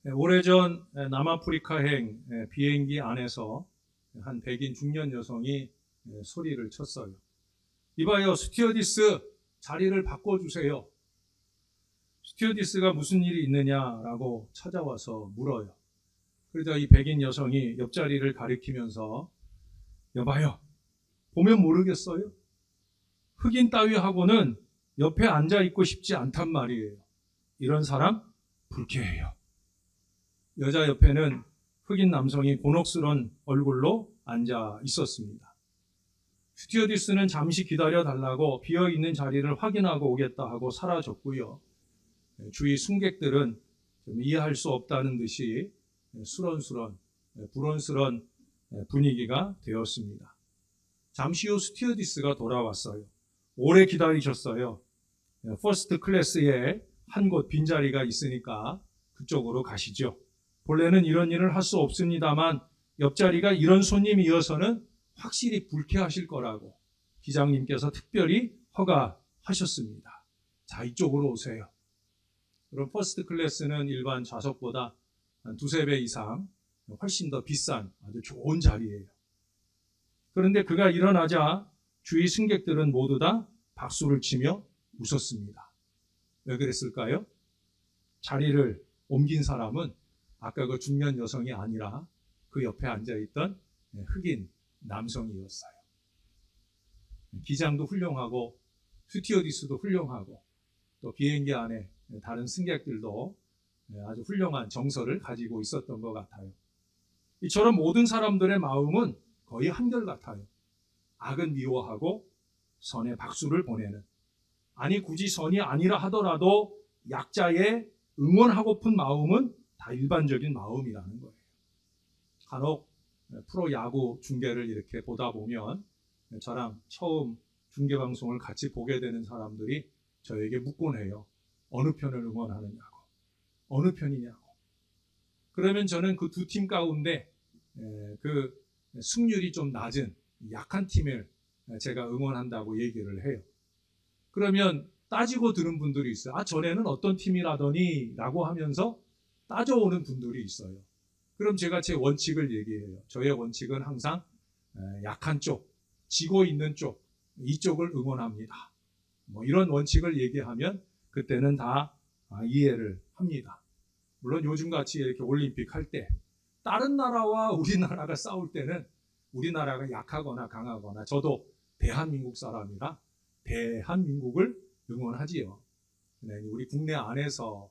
오래전 남아프리카행 비행기 안에서 한 백인 중년 여성이 소리를 쳤어요. 이봐요, 스튜어디스, 자리를 바꿔주세요. 스튜어디스가 무슨 일이 있느냐라고 찾아와서 물어요. 그러자 이 백인 여성이 옆자리를 가리키면서 여봐요, 보면 모르겠어요? 흑인 따위하고는 옆에 앉아있고 싶지 않단 말이에요. 이런 사람 불쾌해요. 여자 옆에는 흑인 남성이 곤혹스런 얼굴로 앉아 있었습니다. 스튜어디스는 잠시 기다려달라고 비어있는 자리를 확인하고 오겠다 하고 사라졌고요. 주위 승객들은 좀 이해할 수 없다는 듯이 수런수런 불온스런 분위기가 되었습니다. 잠시 후 스튜어디스가 돌아왔어요. 오래 기다리셨어요. 퍼스트 클래스에 한 곳 빈자리가 있으니까 그쪽으로 가시죠. 본래는 이런 일을 할 수 없습니다만 옆자리가 이런 손님이어서는 확실히 불쾌하실 거라고 기장님께서 특별히 허가하셨습니다. 자, 이쪽으로 오세요. 그럼 퍼스트 클래스는 일반 좌석보다 한 두세 배 이상 훨씬 더 비싼 아주 좋은 자리예요. 그런데 그가 일어나자 주위 승객들은 모두 다 박수를 치며 웃었습니다. 왜 그랬을까요? 자리를 옮긴 사람은 아까 그 중년 여성이 아니라 그 옆에 앉아있던 흑인 남성이었어요. 기장도 훌륭하고 스튜어디스도 훌륭하고 또 비행기 안에 다른 승객들도 아주 훌륭한 정서를 가지고 있었던 것 같아요. 이처럼 모든 사람들의 마음은 거의 한결같아요. 악은 미워하고 선에 박수를 보내는, 아니 굳이 선이 아니라 하더라도 약자의 응원하고픈 마음은 다 일반적인 마음이라는 거예요. 간혹 프로야구 중계를 이렇게 보다 보면 저랑 처음 중계방송을 같이 보게 되는 사람들이 저에게 묻곤 해요. 어느 편을 응원하느냐고. 어느 편이냐고. 그러면 저는 그 두 팀 가운데 그 승률이 좀 낮은 약한 팀을 제가 응원한다고 얘기를 해요. 그러면 따지고 들은 분들이 있어요. 아, 전에는 어떤 팀이라더니 라고 하면서 따져오는 분들이 있어요. 그럼 제가 제 원칙을 얘기해요. 저의 원칙은 항상 약한 쪽, 지고 있는 쪽, 이쪽을 응원합니다. 뭐 이런 원칙을 얘기하면 그때는 다 이해를 합니다. 물론 요즘같이 이렇게 올림픽 할 때 다른 나라와 우리나라가 싸울 때는 우리나라가 약하거나 강하거나, 저도 대한민국 사람이라 대한민국을 응원하지요. 우리 국내 안에서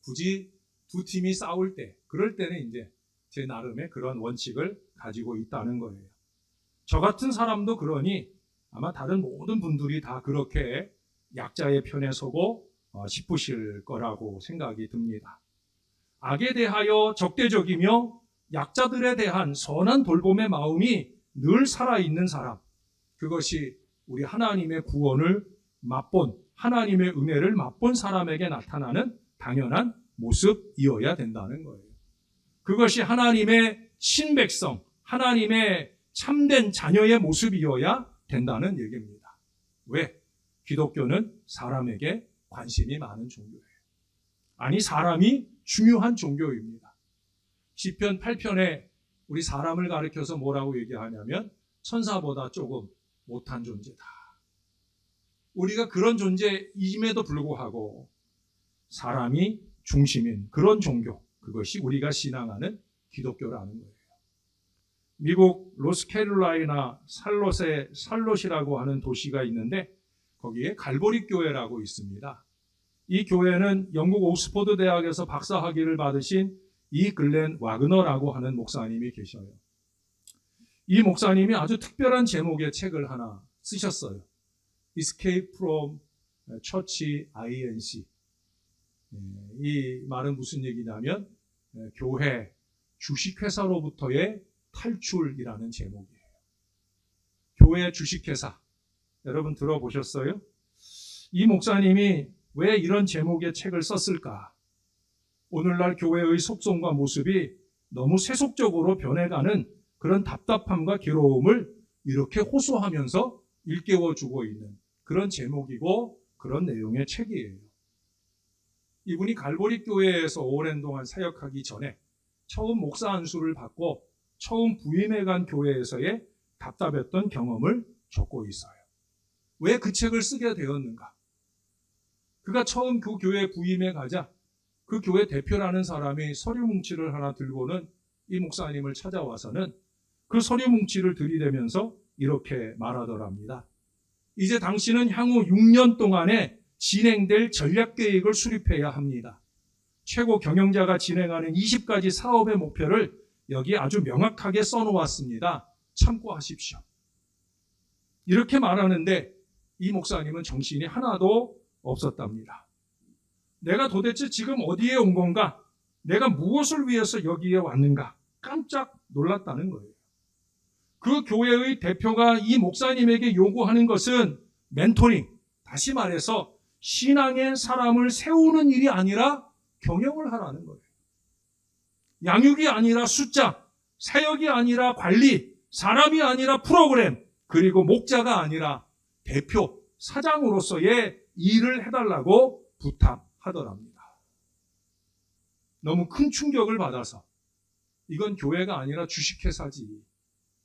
굳이 두 팀이 싸울 때, 그럴 때는 이제 제 나름의 그런 원칙을 가지고 있다는 거예요. 저 같은 사람도 그러니 아마 다른 모든 분들이 다 그렇게 약자의 편에 서고 싶으실 거라고 생각이 듭니다. 악에 대하여 적대적이며 약자들에 대한 선한 돌봄의 마음이 늘 살아있는 사람, 그것이 우리 하나님의 구원을 맛본, 하나님의 은혜를 맛본 사람에게 나타나는 당연한 모습이어야 된다는 거예요. 그것이 하나님의 신백성, 하나님의 참된 자녀의 모습이어야 된다는 얘기입니다. 왜? 기독교는 사람에게 관심이 많은 종교예요. 아니, 사람이 중요한 종교입니다. 시편 8편에 우리 사람을 가리켜서 뭐라고 얘기하냐면 천사보다 조금 못한 존재다. 우리가 그런 존재임에도 불구하고 사람이 중심인 그런 종교, 그것이 우리가 신앙하는 기독교라는 거예요. 미국 노스캐롤라이나 살롯이라고 하는 도시가 있는데 거기에 갈보리 교회라고 있습니다. 이 교회는 영국 옥스퍼드 대학에서 박사학위를 받으신 이 글렌 와그너라고 하는 목사님이 계셔요. 이 목사님이 아주 특별한 제목의 책을 하나 쓰셨어요. Escape from Church INC. 이 말은 무슨 얘기냐면 교회 주식회사로부터의 탈출이라는 제목이에요. 교회 주식회사. 여러분 들어보셨어요? 이 목사님이 왜 이런 제목의 책을 썼을까? 오늘날 교회의 속성과 모습이 너무 세속적으로 변해가는 그런 답답함과 괴로움을 이렇게 호소하면서 일깨워주고 있는 그런 제목이고 그런 내용의 책이에요. 이분이 갈보리 교회에서 오랜 동안 사역하기 전에 처음 목사 안수를 받고 처음 부임해간 교회에서의 답답했던 경험을 적고 있어요. 왜 그 책을 쓰게 되었는가? 그가 처음 그 교회에 부임해 가자 그 교회 대표라는 사람이 서류 뭉치를 하나 들고는 이 목사님을 찾아와서는 그 서류 뭉치를 들이대면서 이렇게 말하더랍니다. 이제 당신은 향후 6년 동안에 진행될 전략 계획을 수립해야 합니다. 최고 경영자가 진행하는 20가지 사업의 목표를 여기 아주 명확하게 써놓았습니다. 참고하십시오. 이렇게 말하는데 이 목사님은 정신이 하나도 없었답니다. 내가 도대체 지금 어디에 온 건가? 내가 무엇을 위해서 여기에 왔는가? 깜짝 놀랐다는 거예요. 그 교회의 대표가 이 목사님에게 요구하는 것은 멘토링, 다시 말해서 신앙의 사람을 세우는 일이 아니라 경영을 하라는 거예요. 양육이 아니라 숫자, 사역이 아니라 관리, 사람이 아니라 프로그램, 그리고 목자가 아니라 대표, 사장으로서의 일을 해달라고 부탁하더랍니다. 너무 큰 충격을 받아서 이건 교회가 아니라 주식회사지.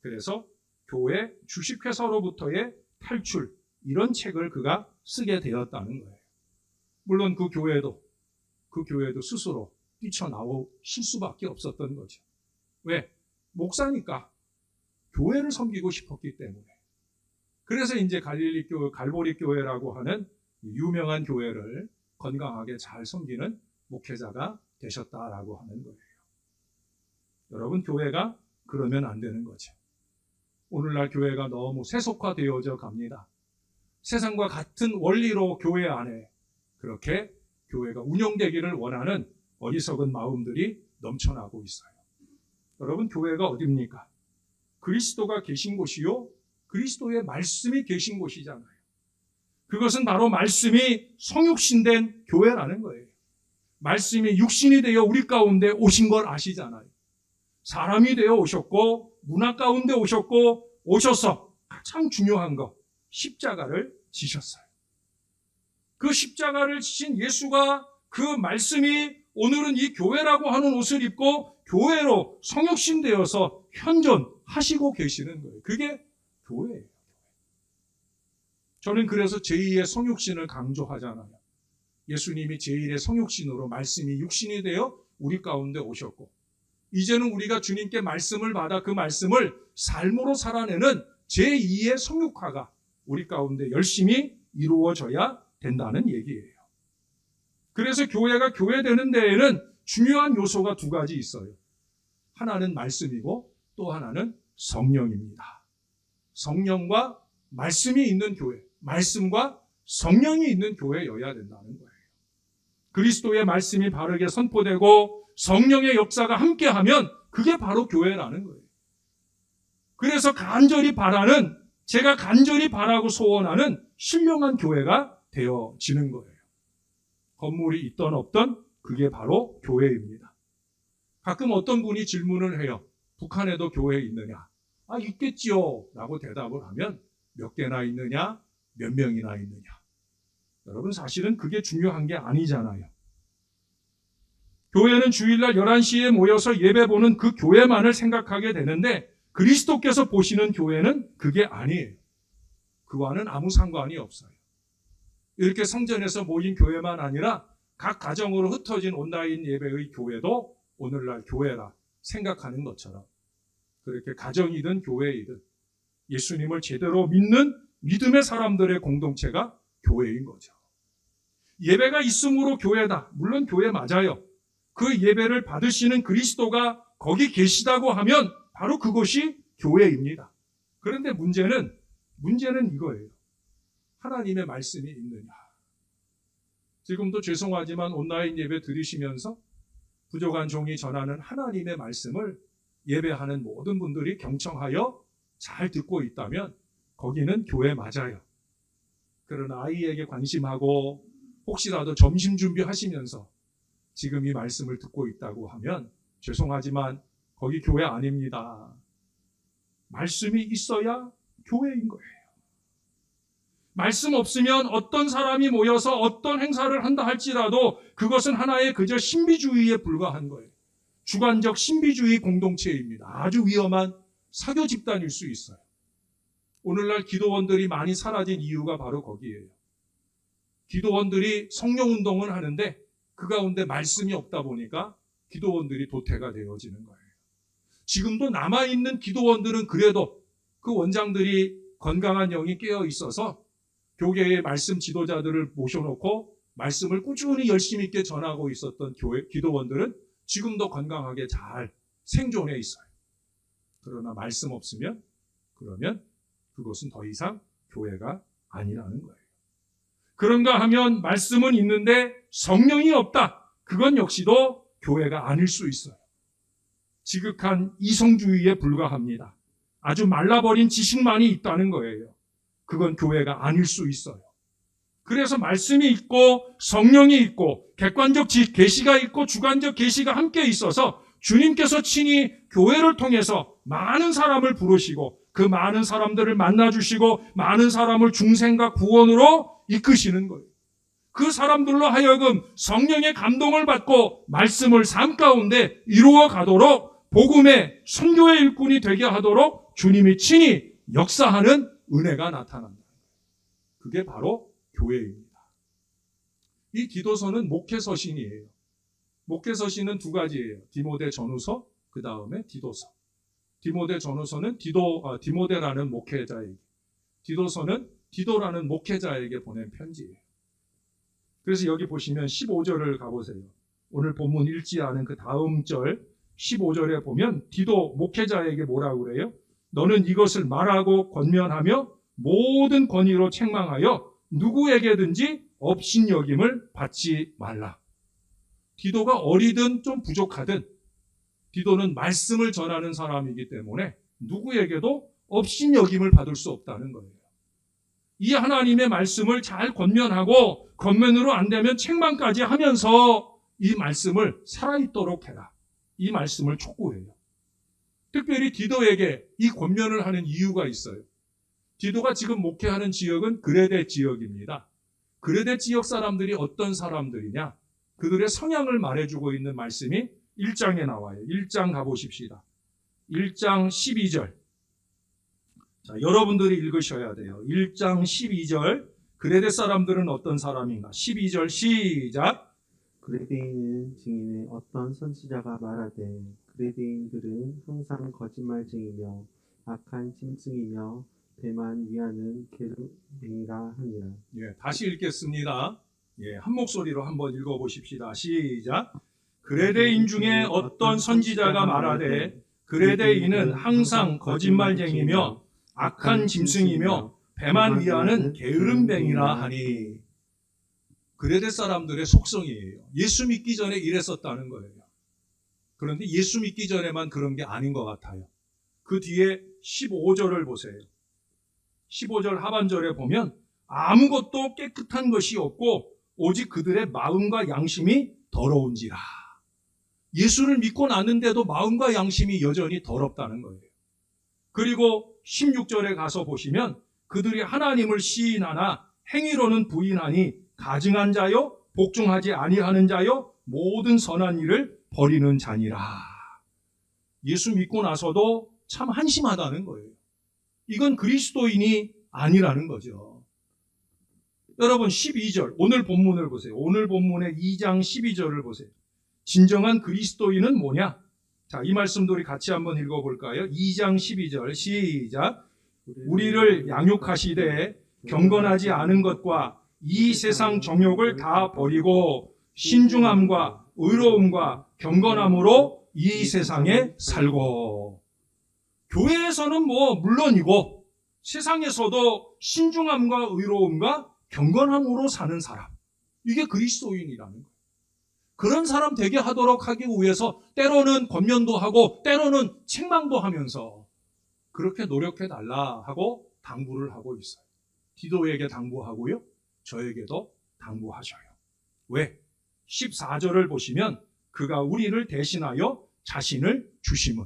그래서 교회 주식회사로부터의 탈출, 이런 책을 그가 쓰게 되었다는 거예요. 물론 그 교회도 스스로 뛰쳐나오실 수밖에 없었던 거죠. 왜? 목사니까 교회를 섬기고 싶었기 때문에. 그래서 이제 갈보리 교회라고 하는 유명한 교회를 건강하게 잘 섬기는 목회자가 되셨다라고 하는 거예요. 여러분, 교회가 그러면 안 되는 거죠. 오늘날 교회가 너무 세속화되어져 갑니다. 세상과 같은 원리로 교회 안에 그렇게 교회가 운영되기를 원하는 어리석은 마음들이 넘쳐나고 있어요. 여러분, 교회가 어디입니까? 그리스도가 계신 곳이요, 그리스도의 말씀이 계신 곳이잖아요. 그것은 바로 말씀이 성육신된 교회라는 거예요. 말씀이 육신이 되어 우리 가운데 오신 걸 아시잖아요. 사람이 되어 오셨고 문화 가운데 오셔서 가장 중요한 거, 십자가를 지셨어요. 그 십자가를 지신 예수가, 그 말씀이 오늘은 이 교회라고 하는 옷을 입고 교회로 성육신되어서 현존하시고 계시는 거예요. 그게 교회예요. 저는 그래서 제2의 성육신을 강조하잖아요. 예수님이 제1의 성육신으로 말씀이 육신이 되어 우리 가운데 오셨고, 이제는 우리가 주님께 말씀을 받아 그 말씀을 삶으로 살아내는 제2의 성육화가 우리 가운데 열심히 이루어져야 된다는 얘기예요. 그래서 교회가 교회되는 데에는 중요한 요소가 두 가지 있어요. 하나는 말씀이고 또 하나는 성령입니다. 성령과 말씀이 있는 교회, 말씀과 성령이 있는 교회여야 된다는 거예요. 그리스도의 말씀이 바르게 선포되고 성령의 역사가 함께하면 그게 바로 교회라는 거예요. 그래서 제가 간절히 바라고 소원하는 신령한 교회가 되어지는 거예요. 건물이 있던 없던 그게 바로 교회입니다. 가끔 어떤 분이 질문을 해요. 북한에도 교회 있느냐? 있겠지요 라고 대답을 하면 몇 개나 있느냐? 몇 명이나 있느냐? 여러분, 사실은 그게 중요한 게 아니잖아요. 교회는 주일날 11시에 모여서 예배 보는 그 교회만을 생각하게 되는데 그리스도께서 보시는 교회는 그게 아니에요. 그와는 아무 상관이 없어요. 이렇게 성전에서 모인 교회만 아니라 각 가정으로 흩어진 온라인 예배의 교회도 오늘날 교회라 생각하는 것처럼 그렇게 가정이든 교회이든 예수님을 제대로 믿는 믿음의 사람들의 공동체가 교회인 거죠. 예배가 있음으로 교회다. 물론 교회 맞아요. 그 예배를 받으시는 그리스도가 거기 계시다고 하면 바로 그것이 교회입니다. 그런데 문제는 이거예요. 하나님의 말씀이 있느냐. 지금도 죄송하지만 온라인 예배 들으시면서 부족한 종이 전하는 하나님의 말씀을 예배하는 모든 분들이 경청하여 잘 듣고 있다면 거기는 교회 맞아요. 그러나 아이에게 관심하고 혹시라도 점심 준비하시면서 지금 이 말씀을 듣고 있다고 하면 죄송하지만 거기 교회 아닙니다. 말씀이 있어야 교회인 거예요. 말씀 없으면 어떤 사람이 모여서 어떤 행사를 한다 할지라도 그것은 하나의 그저 신비주의에 불과한 거예요. 주관적 신비주의 공동체입니다. 아주 위험한 사교 집단일 수 있어요. 오늘날 기도원들이 많이 사라진 이유가 바로 거기에요. 기도원들이 성령운동은 하는데 그 가운데 말씀이 없다 보니까 기도원들이 도태가 되어지는 거예요. 지금도 남아있는 기도원들은 그래도 그 원장들이 건강한 영이 깨어 있어서 교계의 말씀 지도자들을 모셔놓고 말씀을 꾸준히 열심히 있게 전하고 있었던 기도원들은 지금도 건강하게 잘 생존해 있어요. 그러나 말씀 없으면 그러면 그것은 더 이상 교회가 아니라는 거예요. 그런가 하면 말씀은 있는데 성령이 없다. 그건 역시도 교회가 아닐 수 있어요. 지극한 이성주의에 불과합니다. 아주 말라버린 지식만이 있다는 거예요. 그건 교회가 아닐 수 있어요. 그래서 말씀이 있고 성령이 있고 객관적 계시가 있고 주관적 계시가 함께 있어서 주님께서 친히 교회를 통해서 많은 사람을 부르시고 그 많은 사람들을 만나주시고 많은 사람을 중생과 구원으로 이끄시는 거예요. 그 사람들로 하여금 성령의 감동을 받고 말씀을 삶 가운데 이루어 가도록 복음의 선교의 일꾼이 되게 하도록 주님이 친히 역사하는 은혜가 나타난다. 그게 바로 교회입니다. 이 디도서는 목회서신이에요. 목회서신은 두 가지예요. 디모데 전후서, 그 다음에 디도서. 디모데 전후서는 디모데라는 목회자에게, 디도서는 디도라는 목회자에게 보낸 편지예요. 그래서 여기 보시면 15절을 가보세요. 오늘 본문 읽지 않은 그 다음 절 15절에 보면 디도 목회자에게 뭐라고 그래요? 너는 이것을 말하고 권면하며 모든 권위로 책망하여 누구에게든지 업신여김을 받지 말라. 디도가 어리든 좀 부족하든 디도는 말씀을 전하는 사람이기 때문에 누구에게도 업신여김을 받을 수 없다는 거예요. 이 하나님의 말씀을 잘 권면하고 권면으로 안 되면 책망까지 하면서 이 말씀을 살아있도록 해라. 이 말씀을 촉구해요. 특별히 디도에게 이 권면을 하는 이유가 있어요. 디도가 지금 목회하는 지역은 그레데 지역입니다. 그레데 지역 사람들이 어떤 사람들이냐? 그들의 성향을 말해주고 있는 말씀이 1장에 나와요. 1장 가보십시다. 1장 12절. 자, 여러분들이 읽으셔야 돼요. 1장 12절. 그레데 사람들은 어떤 사람인가? 12절 시작. 그레데인은 증인의 어떤 선지자가 말하되 그레데인들은 항상 거짓말쟁이며 악한 짐승이며 배만 위하는 게으름이라 하니라. 예, 다시 읽겠습니다. 예, 한 목소리로 한번 읽어보십시다. 시작. 그레데인 중에 어떤 선지자가 말하되 그레데인은 항상 거짓말쟁이며 악한 짐승이며 배만 위하는 게으름뱅이라 하니. 그레데 사람들의 속성이에요. 예수 믿기 전에 이랬었다는 거예요. 그런데 예수 믿기 전에만 그런 게 아닌 것 같아요. 그 뒤에 15절을 보세요. 15절 하반절에 보면 아무것도 깨끗한 것이 없고 오직 그들의 마음과 양심이 더러운지라. 예수를 믿고 났는데도 마음과 양심이 여전히 더럽다는 거예요. 그리고 16절에 가서 보시면 그들이 하나님을 시인하나 행위로는 부인하니 가증한 자요 복종하지 아니하는 자요 모든 선한 일을 버리는 자니라. 예수 믿고 나서도 참 한심하다는 거예요. 이건 그리스도인이 아니라는 거죠. 여러분 12절 오늘 본문을 보세요. 오늘 본문의 2장 12절을 보세요. 진정한 그리스도인은 뭐냐? 자, 이 말씀도 우리 같이 한번 읽어볼까요? 2장 12절 시작. 우리를 양육하시되 경건하지 않은 것과 이 세상 정욕을 다 버리고 신중함과 의로움과 경건함으로 이 세상에 살고. 교회에서는 물론이고 세상에서도 신중함과 의로움과 경건함으로 사는 사람, 이게 그리스도인이라는 거예요. 그런 사람 되게 하도록 하기 위해서 때로는 권면도 하고 때로는 책망도 하면서 그렇게 노력해달라 하고 당부를 하고 있어요. 디도에게 당부하고요, 저에게도 당부하셔요. 왜? 14절을 보시면 그가 우리를 대신하여 자신을 주심은.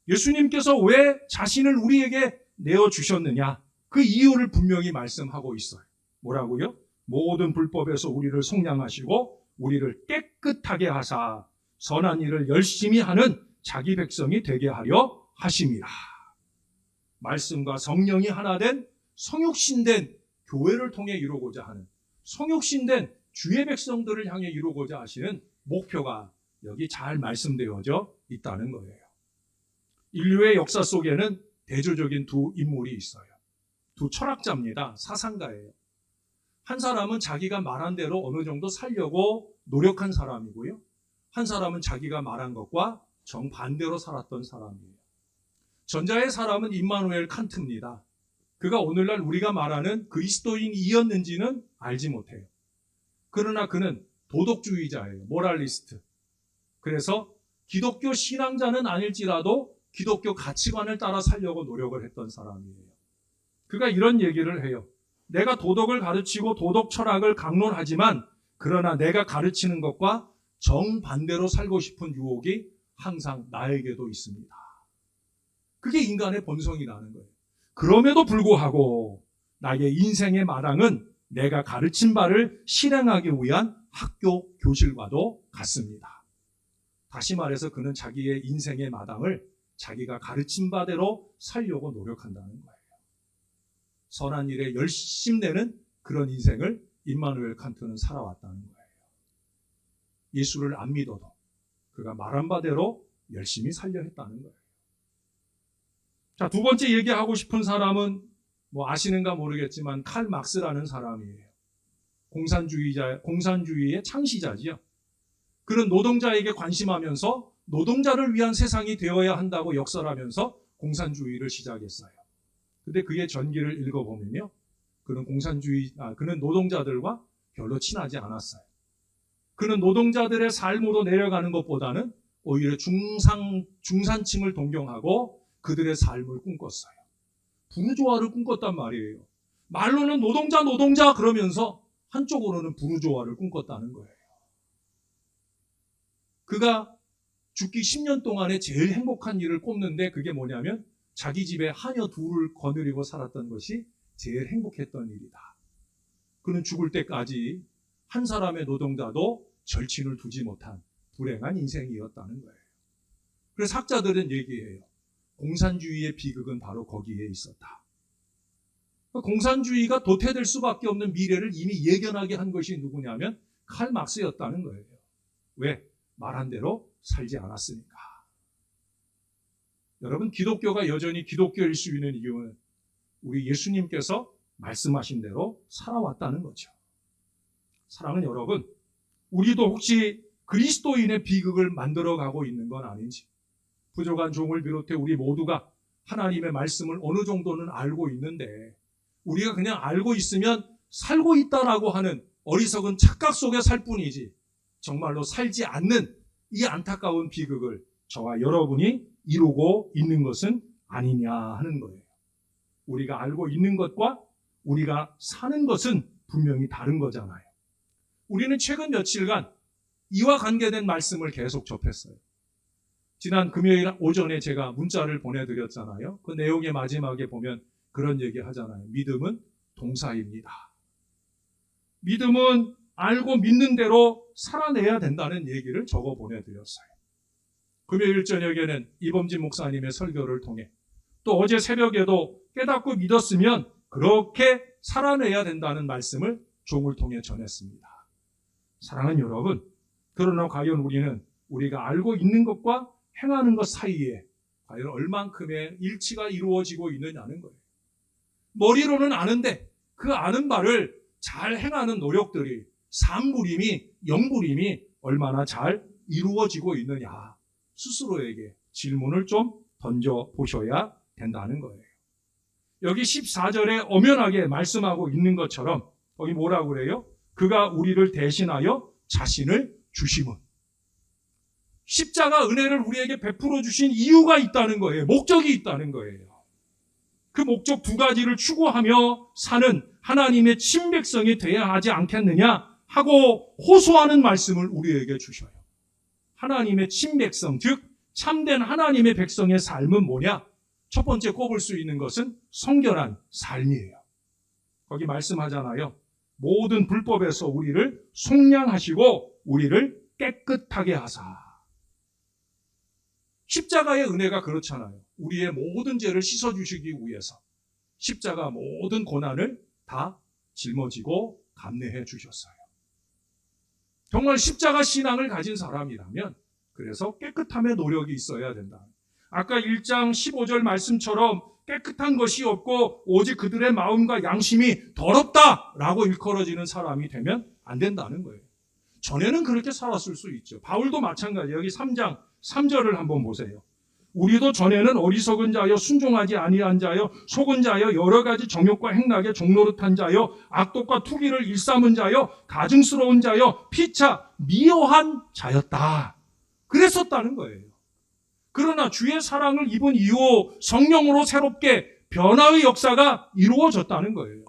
예수님께서 왜 자신을 우리에게 내어주셨느냐? 그 이유를 분명히 말씀하고 있어요. 뭐라고요? 모든 불법에서 우리를 속량하시고 우리를 깨끗하게 하사 선한 일을 열심히 하는 자기 백성이 되게 하려 하심이라. 말씀과 성령이 하나 된 성육신된 교회를 통해 이루고자 하는, 성육신된 주의 백성들을 향해 이루고자 하시는 목표가 여기 잘 말씀되어져 있다는 거예요. 인류의 역사 속에는 대조적인 두 인물이 있어요. 두 철학자입니다. 사상가예요. 한 사람은 자기가 말한 대로 어느 정도 살려고 노력한 사람이고요. 한 사람은 자기가 말한 것과 정반대로 살았던 사람이에요. 전자의 사람은 임마누엘 칸트입니다. 그가 오늘날 우리가 말하는 그리스도인이었는지는 알지 못해요. 그러나 그는 도덕주의자예요. 모랄리스트. 그래서 기독교 신앙자는 아닐지라도 기독교 가치관을 따라 살려고 노력을 했던 사람이에요. 그가 이런 얘기를 해요. 내가 도덕을 가르치고 도덕 철학을 강론하지만 그러나 내가 가르치는 것과 정반대로 살고 싶은 유혹이 항상 나에게도 있습니다. 그게 인간의 본성이라는 거예요. 그럼에도 불구하고 나의 인생의 마당은 내가 가르친 바를 실행하기 위한 학교 교실과도 같습니다. 다시 말해서 그는 자기의 인생의 마당을 자기가 가르친 바대로 살려고 노력한다는 거예요. 선한 일에 열심내는 그런 인생을 임마누엘 칸트는 살아왔다는 거예요. 예수를 안 믿어도 그가 말한 바대로 열심히 살려 했다는 거예요. 자, 두 번째 얘기하고 싶은 사람은 뭐 아시는가 모르겠지만 칼 막스라는 사람이에요. 공산주의의 창시자지요. 그는 노동자에게 관심하면서 노동자를 위한 세상이 되어야 한다고 역설하면서 공산주의를 시작했어요. 근데 그의 전기를 읽어보면요. 그는 노동자들과 별로 친하지 않았어요. 그는 노동자들의 삶으로 내려가는 것보다는 오히려 중산층을 동경하고 그들의 삶을 꿈꿨어요. 부르조아를 꿈꿨단 말이에요. 말로는 노동자 그러면서 한쪽으로는 부르조아를 꿈꿨다는 거예요. 그가 죽기 10년 동안에 제일 행복한 일을 꼽는데 그게 뭐냐면 자기 집에 하녀 둘을 거느리고 살았던 것이 제일 행복했던 일이다. 그는 죽을 때까지 한 사람의 노동자도 절친을 두지 못한 불행한 인생이었다는 거예요. 그래서 학자들은 얘기해요. 공산주의의 비극은 바로 거기에 있었다. 공산주의가 도태될 수밖에 없는 미래를 이미 예견하게 한 것이 누구냐면 칼 막스였다는 거예요. 왜? 말한 대로 살지 않았으니까. 여러분, 기독교가 여전히 기독교일 수 있는 이유는 우리 예수님께서 말씀하신 대로 살아왔다는 거죠. 사랑하는 여러분, 우리도 혹시 그리스도인의 비극을 만들어가고 있는 건 아닌지, 부족한 종을 비롯해 우리 모두가 하나님의 말씀을 어느 정도는 알고 있는데 우리가 그냥 알고 있으면 살고 있다라고 하는 어리석은 착각 속에 살 뿐이지 정말로 살지 않는 이 안타까운 비극을 저와 여러분이 이루고 있는 것은 아니냐 하는 거예요. 우리가 알고 있는 것과 우리가 사는 것은 분명히 다른 거잖아요. 우리는 최근 며칠간 이와 관계된 말씀을 계속 접했어요. 지난 금요일 오전에 제가 문자를 보내드렸잖아요. 그 내용의 마지막에 보면 그런 얘기 하잖아요. 믿음은 동사입니다. 믿음은 알고 믿는 대로 살아내야 된다는 얘기를 적어 보내드렸어요. 금요일 저녁에는 이범진 목사님의 설교를 통해 또 어제 새벽에도 깨닫고 믿었으면 그렇게 살아내야 된다는 말씀을 종을 통해 전했습니다. 사랑하는 여러분, 그러나 과연 우리는 우리가 알고 있는 것과 행하는 것 사이에 과연 얼만큼의 일치가 이루어지고 있느냐는 거예요. 머리로는 아는데 그 아는 바를 잘 행하는 노력들이 산부림이 영부림이 얼마나 잘 이루어지고 있느냐 스스로에게 질문을 좀 던져보셔야 된다는 거예요. 여기 14절에 엄연하게 말씀하고 있는 것처럼 거기 뭐라고 그래요? 그가 우리를 대신하여 자신을 주심은. 십자가 은혜를 우리에게 베풀어 주신 이유가 있다는 거예요. 목적이 있다는 거예요. 그 목적 두 가지를 추구하며 사는 하나님의 친백성이 되어야 하지 않겠느냐 하고 호소하는 말씀을 우리에게 주셔요. 하나님의 친백성, 즉 참된 하나님의 백성의 삶은 뭐냐? 첫 번째 꼽을 수 있는 것은 성결한 삶이에요. 거기 말씀하잖아요. 모든 불법에서 우리를 속량하시고 우리를 깨끗하게 하사. 십자가의 은혜가 그렇잖아요. 우리의 모든 죄를 씻어주시기 위해서 십자가 모든 고난을 다 짊어지고 감내해 주셨어요. 정말 십자가 신앙을 가진 사람이라면 그래서 깨끗함의 노력이 있어야 된다. 아까 1장 15절 말씀처럼 깨끗한 것이 없고 오직 그들의 마음과 양심이 더럽다라고 일컬어지는 사람이 되면 안 된다는 거예요. 전에는 그렇게 살았을 수 있죠. 바울도 마찬가지예요. 여기 3장 3절을 한번 보세요. 우리도 전에는 어리석은 자여 순종하지 아니한 자여 속은 자여 여러 가지 정욕과 행락에 종노릇한 자여 악독과 투기를 일삼은 자여 가증스러운 자여 피차 미워한 자였다. 그랬었다는 거예요. 그러나 주의 사랑을 입은 이후 성령으로 새롭게 변화의 역사가 이루어졌다는 거예요.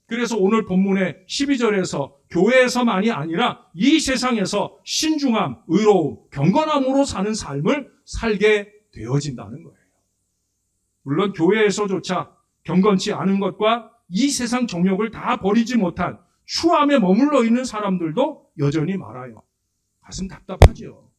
그래서 오늘 본문의 12절에서 교회에서만이 아니라 이 세상에서 신중함, 의로움, 경건함으로 사는 삶을 살게 되어진다는 거예요. 물론 교회에서조차 경건치 않은 것과 이 세상 정욕을 다 버리지 못한 추함에 머물러 있는 사람들도 여전히 많아요. 가슴 답답하죠.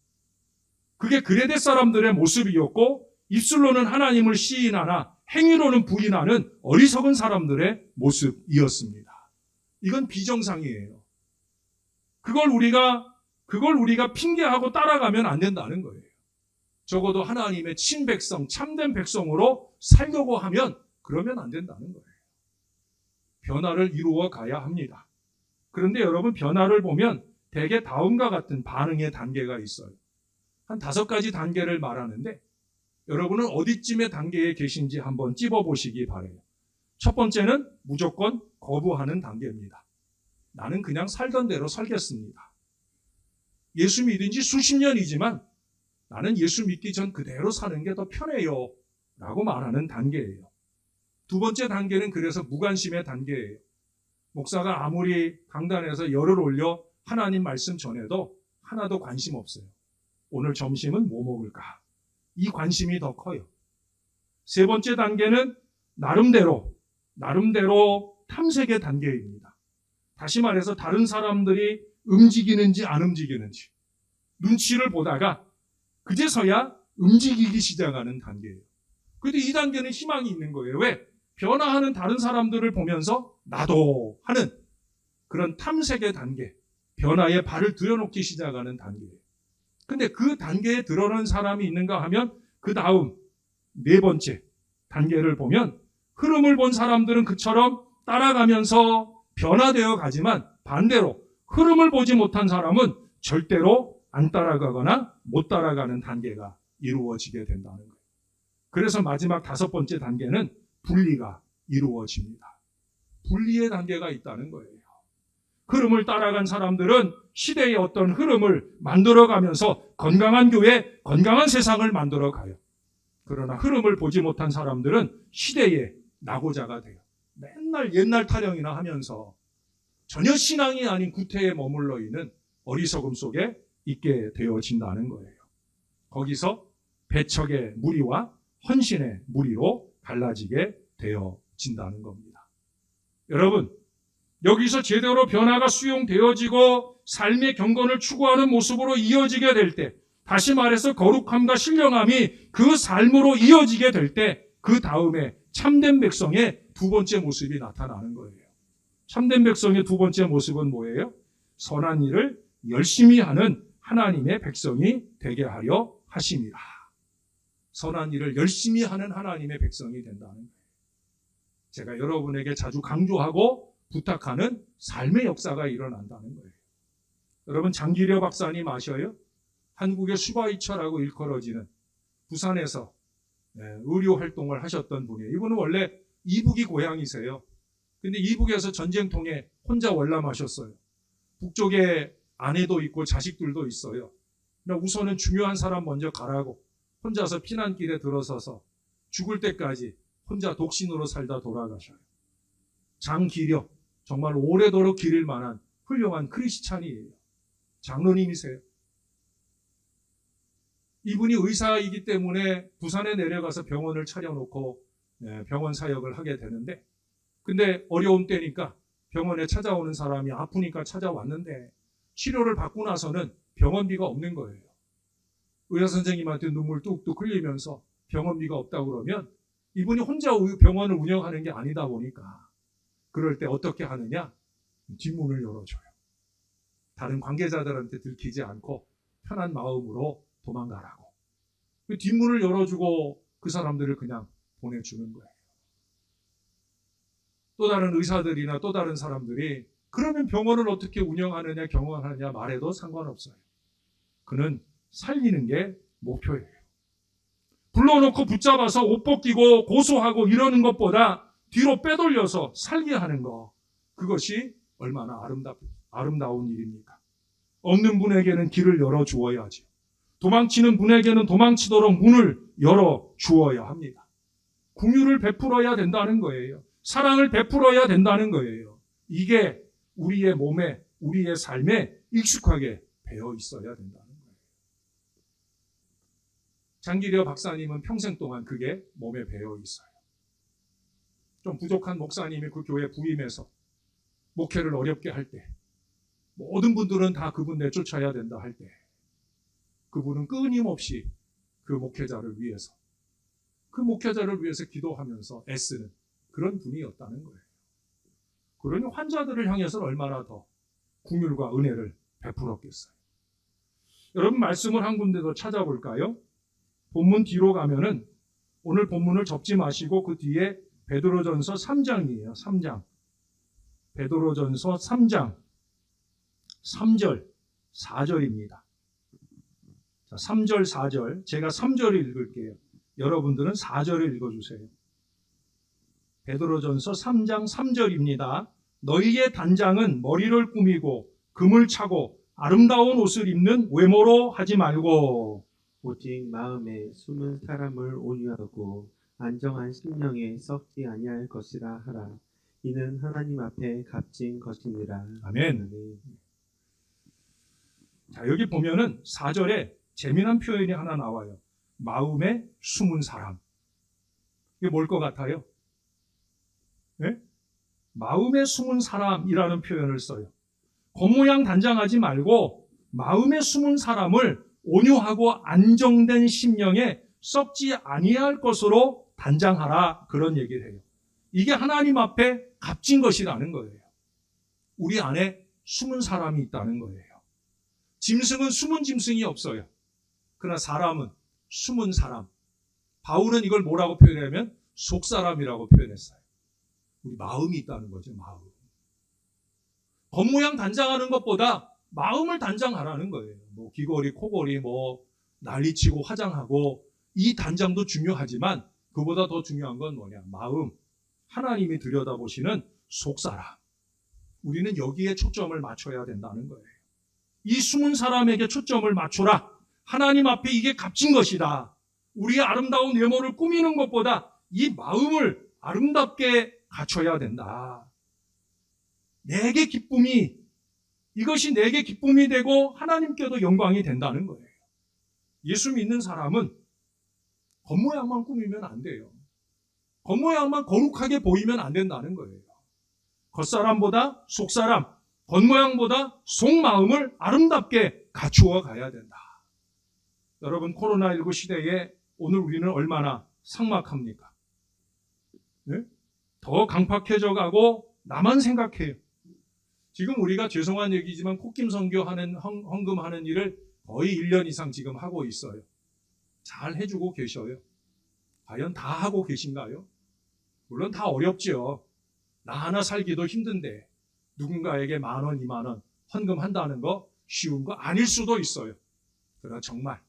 그게 그레데 사람들의 모습이었고 입술로는 하나님을 시인하나 행위로는 부인하는 어리석은 사람들의 모습이었습니다. 이건 비정상이에요. 그걸 우리가 핑계하고 따라가면 안 된다는 거예요. 적어도 하나님의 친백성, 참된 백성으로 살려고 하면 그러면 안 된다는 거예요. 변화를 이루어 가야 합니다. 그런데 여러분 변화를 보면 대개 다음과 같은 반응의 단계가 있어요. 한 5가지 단계를 말하는데 여러분은 어디쯤의 단계에 계신지 한번 찝어보시기 바라요. 첫 번째는 무조건 거부하는 단계입니다. 나는 그냥 살던 대로 살겠습니다. 예수 믿은 지 수십 년이지만 나는 예수 믿기 전 그대로 사는 게 더 편해요 라고 말하는 단계예요. 두 번째 단계는 그래서 무관심의 단계예요. 목사가 아무리 강단에서 열을 올려 하나님 말씀 전해도 하나도 관심 없어요. 오늘 점심은 뭐 먹을까? 이 관심이 더 커요. 세 번째 단계는 나름대로 탐색의 단계입니다. 다시 말해서 다른 사람들이 움직이는지 안 움직이는지 눈치를 보다가 그제서야 움직이기 시작하는 단계예요. 그런데 이 단계는 희망이 있는 거예요. 왜? 변화하는 다른 사람들을 보면서 나도 하는 그런 탐색의 단계, 변화에 발을 들여놓기 시작하는 단계예요. 근데 그 단계에 들어선 사람이 있는가 하면 그 다음 4번째 단계를 보면 흐름을 본 사람들은 그처럼 따라가면서 변화되어 가지만 반대로 흐름을 보지 못한 사람은 절대로 안 따라가거나 못 따라가는 단계가 이루어지게 된다는 거예요. 그래서 마지막 5번째 단계는 분리가 이루어집니다. 분리의 단계가 있다는 거예요. 흐름을 따라간 사람들은 시대의 어떤 흐름을 만들어가면서 건강한 교회, 건강한 세상을 만들어가요. 그러나 흐름을 보지 못한 사람들은 시대의 낙오자가 돼요. 맨날 옛날 타령이나 하면서 전혀 신앙이 아닌 구태에 머물러 있는 어리석음 속에 있게 되어진다는 거예요. 거기서 배척의 무리와 헌신의 무리로 갈라지게 되어진다는 겁니다. 여러분, 여기서 제대로 변화가 수용되어지고 삶의 경건을 추구하는 모습으로 이어지게 될 때, 다시 말해서 거룩함과 신령함이 그 삶으로 이어지게 될 때, 그 다음에 참된 백성의 2번째 모습이 나타나는 거예요. 참된 백성의 2번째 모습은 뭐예요? 선한 일을 열심히 하는 하나님의 백성이 되게 하려 하심이라. 선한 일을 열심히 하는 하나님의 백성이 된다는 거예요. 제가 여러분에게 자주 강조하고 부탁하는 삶의 역사가 일어난다는 거예요. 여러분 장기려 박사님 아셔요? 한국의 수바이처라고 일컬어지는 부산에서 의료 활동을 하셨던 분이에요. 이분은 원래 이북이 고향이세요. 근데 이북에서 전쟁통에 혼자 월남하셨어요. 북쪽에 아내도 있고 자식들도 있어요. 그러나 우선은 중요한 사람 먼저 가라고 혼자서 피난길에 들어서서 죽을 때까지 혼자 독신으로 살다 돌아가셔요. 장기려, 정말 오래도록 기릴 만한 훌륭한 크리스찬이에요. 장로님이세요. 이분이 의사이기 때문에 부산에 내려가서 병원을 차려놓고 병원 사역을 하게 되는데, 근데 어려움 때니까 병원에 찾아오는 사람이 아프니까 찾아왔는데 치료를 받고 나서는 병원비가 없는 거예요. 의사 선생님한테 눈물 뚝뚝 흘리면서 병원비가 없다고 그러면 이분이 혼자 병원을 운영하는 게 아니다 보니까 그럴 때 어떻게 하느냐? 뒷문을 열어줘요. 다른 관계자들한테 들키지 않고 편한 마음으로 도망가라고. 그 뒷문을 열어주고 그 사람들을 그냥 보내주는 거예요. 또 다른 의사들이나 또 다른 사람들이 그러면 병원을 어떻게 운영하느냐 경영하느냐 말해도 상관없어요. 그는 살리는 게 목표예요. 불러놓고 붙잡아서 옷 벗기고 고소하고 이러는 것보다 뒤로 빼돌려서 살게 하는 거, 그것이 얼마나 아름다운 일입니까? 없는 분에게는 길을 열어주어야지. 도망치는 분에게는 도망치도록 문을 열어주어야 합니다. 긍휼을 베풀어야 된다는 거예요. 사랑을 베풀어야 된다는 거예요. 이게 우리의 몸에, 우리의 삶에 익숙하게 배어 있어야 된다는 거예요. 장기려 박사님은 평생 동안 그게 몸에 배어 있어요. 좀 부족한 목사님이 그 교회 부임해서 목회를 어렵게 할 때, 모든 분들은 다 그분 내쫓아야 된다 할 때, 그분은 끊임없이 그 목회자를 위해서 기도하면서 애쓰는 그런 분이었다는 거예요. 그러니 환자들을 향해서는 얼마나 더 긍휼과 은혜를 베풀었겠어요. 여러분, 말씀을 한 군데 더 찾아볼까요? 본문 뒤로 가면은, 오늘 본문을 접지 마시고 그 뒤에 베드로전서 3장이에요. 3장. 베드로전서 3장 3절 4절입니다. 자, 3절 4절. 제가 3절을 읽을게요. 여러분들은 4절을 읽어주세요. 베드로전서 3장 3절입니다. 너희의 단장은 머리를 꾸미고 금을 차고 아름다운 옷을 입는 외모로 하지 말고 오직 마음에 숨은 사람을 온유하고 안정한 심령에 썩지 아니할 것이라 하라. 이는 하나님 앞에 값진 것이니라. 아멘. 자, 여기 보면은 4절에 재미난 표현이 하나 나와요. 마음에 숨은 사람. 이게 뭘 것 같아요? 네? 마음에 숨은 사람이라는 표현을 써요. 겉모양 단장하지 말고 마음에 숨은 사람을 온유하고 안정된 심령에 썩지 아니할 것으로 단장하라, 그런 얘기를 해요. 이게 하나님 앞에 값진 것이라는 거예요. 우리 안에 숨은 사람이 있다는 거예요. 짐승은 숨은 짐승이 없어요. 그러나 사람은 숨은 사람. 바울은 이걸 뭐라고 표현하면 속사람이라고 표현했어요. 우리 마음이 있다는 거죠, 마음. 겉모양 단장하는 것보다 마음을 단장하라는 거예요. 뭐 귀걸이, 코걸이, 뭐 난리치고 화장하고, 이 단장도 중요하지만 그보다 더 중요한 건 뭐냐? 마음. 하나님이 들여다보시는 속사람. 우리는 여기에 초점을 맞춰야 된다는 거예요. 이 숨은 사람에게 초점을 맞춰라. 하나님 앞에 이게 값진 것이다. 우리의 아름다운 외모를 꾸미는 것보다 이 마음을 아름답게 갖춰야 된다. 내게 기쁨이, 이것이 내게 기쁨이 되고 하나님께도 영광이 된다는 거예요. 예수 믿는 사람은 겉모양만 꾸미면 안 돼요. 겉모양만 거룩하게 보이면 안 된다는 거예요. 겉사람보다 속사람, 겉모양보다 속마음을 아름답게 갖추어 가야 된다. 여러분, 코로나19 시대에 오늘 우리는 얼마나 삭막합니까? 네? 더 강팍해져 가고 나만 생각해요. 지금 우리가 죄송한 얘기지만 콧김 선교하는 헌금하는 일을 거의 1년 이상 지금 하고 있어요. 잘 해주고 계셔요. 과연 다 하고 계신가요? 물론 다 어렵죠. 나 하나 살기도 힘든데 누군가에게 10,000원, 20,000원 헌금한다는 거 쉬운 거 아닐 수도 있어요. 그러나 정말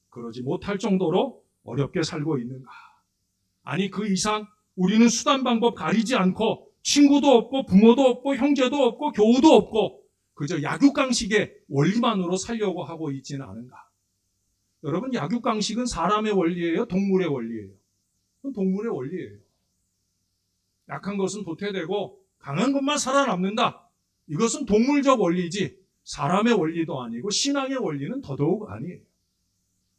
그러지 못할 정도로 어렵게 살고 있는가? 아니, 그 이상 우리는 수단 방법 가리지 않고 친구도 없고 부모도 없고 형제도 없고 교우도 없고 그저 약육강식의 원리만으로 살려고 하고 있지는 않은가? 여러분, 약육강식은 사람의 원리예요? 동물의 원리예요? 동물의 원리예요. 약한 것은 도태되고 강한 것만 살아남는다. 이것은 동물적 원리지 사람의 원리도 아니고 신앙의 원리는 더더욱 아니에요.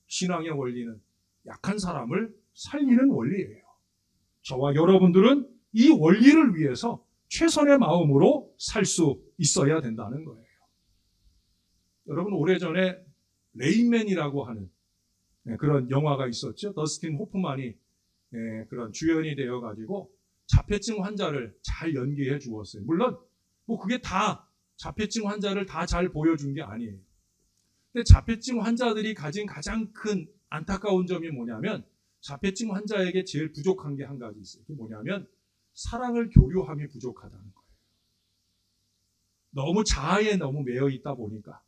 신앙의 원리는 약한 사람을 살리는 원리예요. 저와 여러분들은 이 원리를 위해서 최선의 마음으로 살 수 있어야 된다는 거예요. 여러분, 오래전에 레인맨이라고 하는 그런 영화가 있었죠. 더스틴 호프만이 그런 주연이 되어가지고 자폐증 환자를 잘 연기해 주었어요. 물론 뭐 그게 다 자폐증 환자를 다 잘 보여준 게 아니에요. 근데 자폐증 환자들이 가진 가장 큰 안타까운 점이 뭐냐면, 자폐증 환자에게 제일 부족한 게 한 가지 있어요. 그게 뭐냐면 사랑을 교류함이 부족하다는 거예요. 너무 자아에 너무 매여 있다 보니까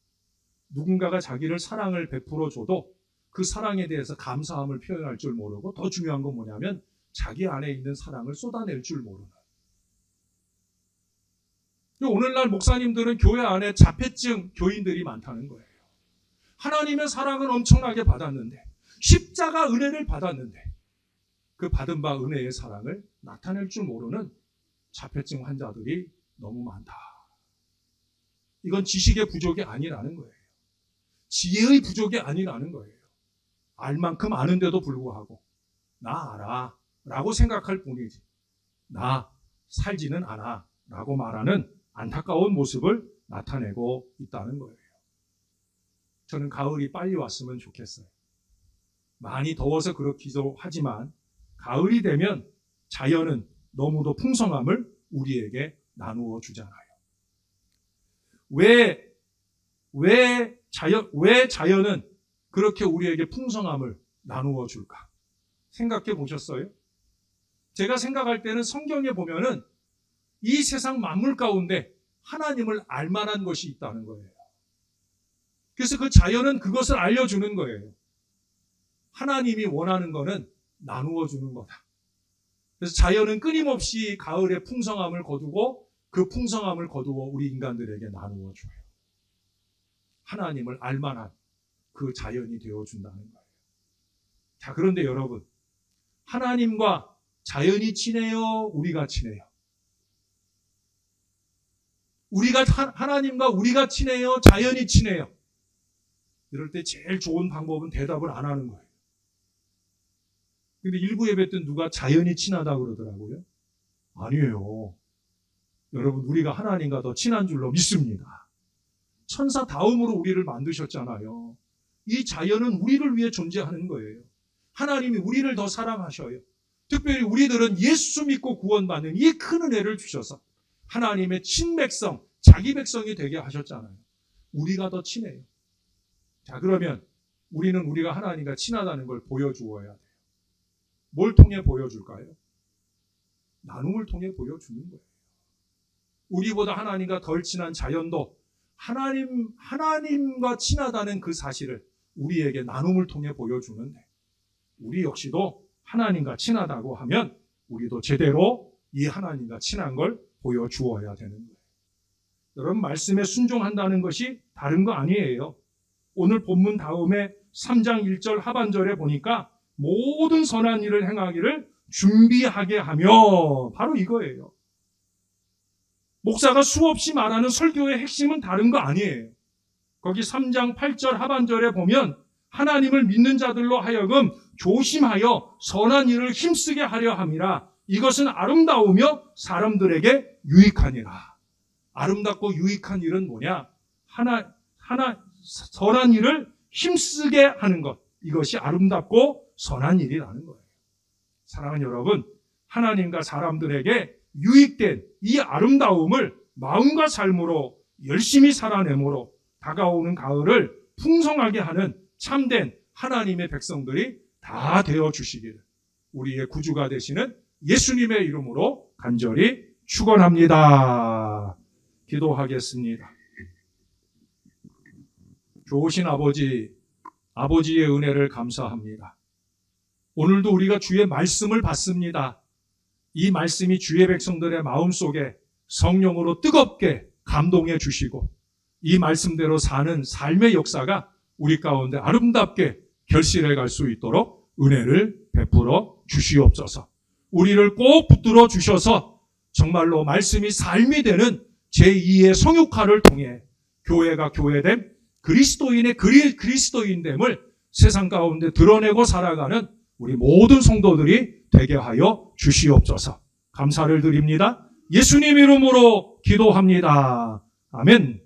누군가가 자기를 사랑을 베풀어 줘도 그 사랑에 대해서 감사함을 표현할 줄 모르고, 더 중요한 건 뭐냐면 자기 안에 있는 사랑을 쏟아낼 줄 모르는. 오늘날 목사님들은 교회 안에 자폐증 교인들이 많다는 거예요. 하나님의 사랑은 엄청나게 받았는데, 십자가 은혜를 받았는데 그 받은 바 은혜의 사랑을 나타낼 줄 모르는 자폐증 환자들이 너무 많다. 이건 지식의 부족이 아니라는 거예요. 지혜의 부족이 아니라는 거예요. 알 만큼 아는데도 불구하고 나 알아 라고 생각할 뿐이지 나 살지는 않아 라고 말하는 안타까운 모습을 나타내고 있다는 거예요. 저는 가을이 빨리 왔으면 좋겠어요. 많이 더워서 그렇기도 하지만 가을이 되면 자연은 너무도 풍성함을 우리에게 나누어 주잖아요. 왜 자연은 그렇게 우리에게 풍성함을 나누어 줄까? 생각해 보셨어요? 제가 생각할 때는 성경에 보면은 이 세상 만물 가운데 하나님을 알만한 것이 있다는 거예요. 그래서 그 자연은 그것을 알려주는 거예요. 하나님이 원하는 거는 나누어 주는 거다. 그래서 자연은 끊임없이 가을의 풍성함을 거두고 그 풍성함을 거두어 우리 인간들에게 나누어 줘요. 하나님을 알만한 그 자연이 되어준다는 거예요. 자, 그런데 여러분, 하나님과 자연이 친해요? 우리가 친해요? 하나님과 우리가 친해요? 자연이 친해요? 이럴 때 제일 좋은 방법은 대답을 안 하는 거예요. 근데 일부 예배 때 누가 자연이 친하다고 그러더라고요. 아니에요. 여러분, 우리가 하나님과 더 친한 줄로 믿습니다. 천사 다음으로 우리를 만드셨잖아요. 이 자연은 우리를 위해 존재하는 거예요. 하나님이 우리를 더 사랑하셔요. 특별히 우리들은 예수 믿고 구원받는 이 큰 은혜를 주셔서 하나님의 친백성, 자기 백성이 되게 하셨잖아요. 우리가 더 친해요. 자, 그러면 우리는 우리가 하나님과 친하다는 걸 보여주어야 돼요. 뭘 통해 보여줄까요? 나눔을 통해 보여주는 거예요. 우리보다 하나님과 덜 친한 자연도 하나님과 친하다는 그 사실을 우리에게 나눔을 통해 보여주는데, 우리 역시도 하나님과 친하다고 하면 우리도 제대로 이 하나님과 친한 걸 보여주어야 되는 거예요. 여러분, 말씀에 순종한다는 것이 다른 거 아니에요. 오늘 본문 다음에 3장 1절 하반절에 보니까 모든 선한 일을 행하기를 준비하게 하며, 바로 이거예요. 목사가 수없이 말하는 설교의 핵심은 다른 거 아니에요. 거기 3장 8절 하반절에 보면 하나님을 믿는 자들로 하여금 조심하여 선한 일을 힘쓰게 하려 함이라. 이것은 아름다우며 사람들에게 유익하니라. 아름답고 유익한 일은 뭐냐? 선한 일을 힘쓰게 하는 것. 이것이 아름답고 선한 일이라는 거예요. 사랑하는 여러분, 하나님과 사람들에게 유익된 이 아름다움을 마음과 삶으로 열심히 살아내므로 다가오는 가을을 풍성하게 하는 참된 하나님의 백성들이 다 되어주시기를 우리의 구주가 되시는 예수님의 이름으로 간절히 축원합니다. 기도하겠습니다. 좋으신 아버지, 아버지의 은혜를 감사합니다. 오늘도 우리가 주의 말씀을 받습니다. 이 말씀이 주의 백성들의 마음속에 성령으로 뜨겁게 감동해 주시고 이 말씀대로 사는 삶의 역사가 우리 가운데 아름답게 결실해 갈 수 있도록 은혜를 베풀어 주시옵소서. 우리를 꼭 붙들어 주셔서 정말로 말씀이 삶이 되는 제2의 성육화를 통해 교회가 교회됨, 그리스도인의 그리스도인됨을 세상 가운데 드러내고 살아가는 우리 모든 성도들이 되게 하여 주시옵소서. 감사를 드립니다. 예수님 이름으로 기도합니다. 아멘.